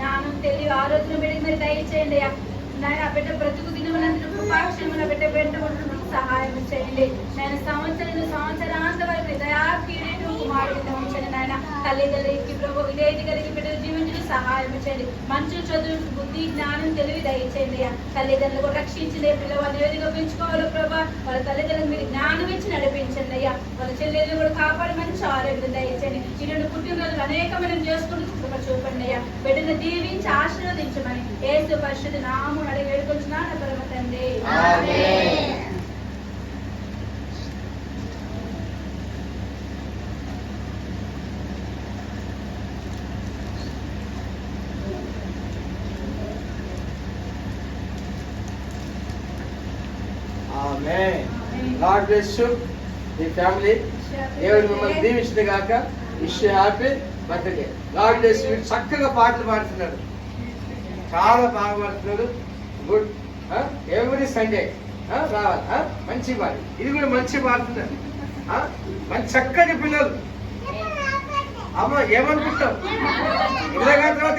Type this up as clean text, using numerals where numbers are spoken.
జ్ఞానం తెలివి ఆరోగ్యం బిడ్డకి మీరు దయచేయండి అయ్యా. నాయన బిడ్డ బ్రతుకు దినములందరూ కృపాక్షేమల బిడ్డ సహాయం చేయండి. నేను సంవత్సరాంత వరకు దయాకీడేటు కుమారుడిగా ఉంచండి నాయన. తల్లిదండ్రులకి ప్రభు విధేయత కలిగి బిడ్డలు జీవించడం సహాయం చేయండి. మంచి చదువు బుద్ధి జ్ఞానం తెలివి దయచేయండి అయ్యా. తల్లిదండ్రులు కూడా రక్షించండి. పిల్లవాళ్ళు ఏ విధంగా పెంచుకోవాలో ప్రభా వాళ్ళ తల్లిదండ్రులకు మీరు జ్ఞానం ఇచ్చి నడిపించండి అయ్యా. వాళ్ళ చెల్లెలు కూడా కాపాడి మంచి ఆరోగ్యం దయచేయండి. ఈ రెండు పుట్టినరోజులు అనేకమైన చేసుకుంటూ కృప చూపండి అయ్యా. బిడ్డను దీవించి ఆశీర్వదించమని యేసు పరిశుద్ధ నామమున అడిగి వేడుకొంచున్నాను పరమ తండ్రి. ఆమేన్. Amen. God bless you, the family. దేవుడు మిమ్మల్ని దీవించిన గాక. Wish happy birthday. God bless you. చక్కగా పాటలు పాడుతున్నాడు, చాలా బాగా పాడుతున్నాడు. గుడ్. ఎవ్రీ సండే రావాలి. మంచి పాట. ఇది కూడా మంచి పాడుతున్నాడు. మంచి చక్కటి పిల్లలు. అమ్మ ఏమనుకుంటావు? 20 గంటల తర్వాత